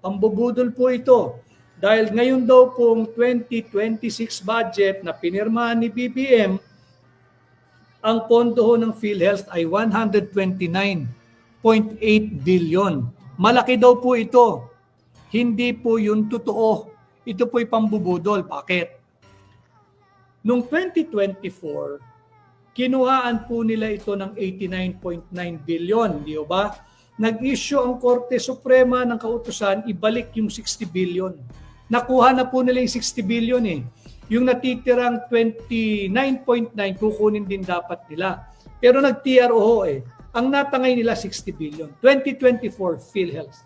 Pambubudol po ito. Dahil ngayon daw pong 2026 budget na pinirmahan ni BBM, ang pondo ng PhilHealth ay 129.8 billion. Malaki daw po ito. Hindi po yun totoo. Ito po'y pambubudol. Bakit? Noong 2024, kinuhaan po nila ito ng 89.9 billion. Di ba? Nag-issue ang Korte Suprema ng kautusan, ibalik yung 60 billion. Nakuha na po nila yung 60 billion eh. Yung natitirang 29.9 kukunin din dapat nila. Pero nag-TRO eh. Ang natangay nila 60 billion. 2024 PhilHealth.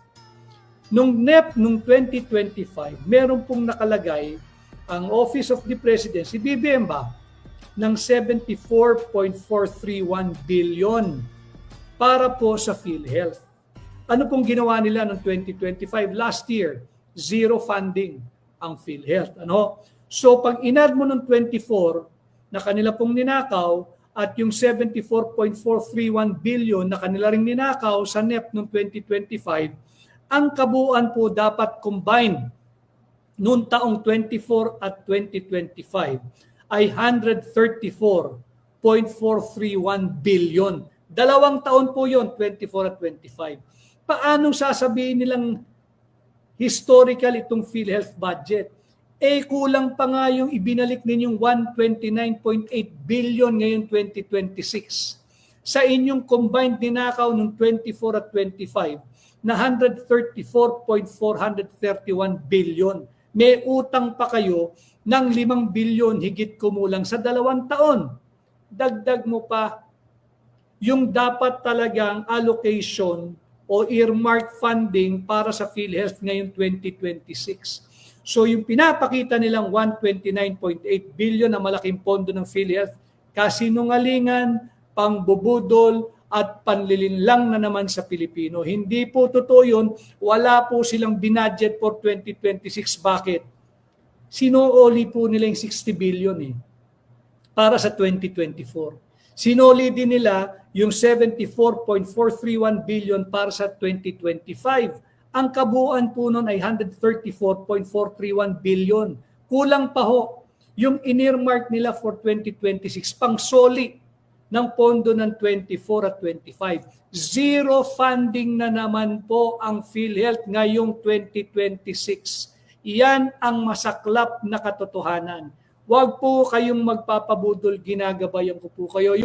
Nung NEP nung 2025, meron pong nakalagay ang Office of the President, si BBM ba, ng 74.431 billion para po sa PhilHealth. Ano pong ginawa nila noong 2025? Last year, zero funding ang PhilHealth. Ano? So pag inad mo ng 24 na kanila pong ninakaw at yung 74.431 billion na kanila ring ninakaw sa NEP noong 2025, ang kabuuan po dapat combined noong taong 24 at 2025 ay 134.431 billion. 2 taon po yon, 24 at 25. Paano sasabihin nilang historical itong PhilHealth budget? Eh kulang pa nga yung ibinalik ninyong 129.8 billion ngayon 2026. Sa inyong combined ninakaw ng 24 at 25 na 134.431 billion. May utang pa kayo ng 5 billion higit kumulang sa 2 taon. Dagdag mo pa yung dapat talagang allocation o earmark funding para sa PhilHealth ngayong 2026. So yung pinapakita nilang 129.8 billion na malaking pondo ng PhilHealth, kasinungalingan, pangbubudol, at panlilinlang na naman sa Pilipino. Hindi po totoo yun. Wala po silang binudget for 2026. Bakit? Sinuoli po nila yung 60 billion para sa 2024. Sinuli din nila yung 74.431 billion para sa 2025. Ang kabuuan po nun ay 134.431 billion. Kulang pa ho yung in-earmark nila for 2026 pang soli ng pondo ng 24 at 25. Zero funding na naman po ang PhilHealth ngayong 2026. Iyan ang masaklap na katotohanan. Huwag po kayong magpapabudol, ginagabayan ko po kayo.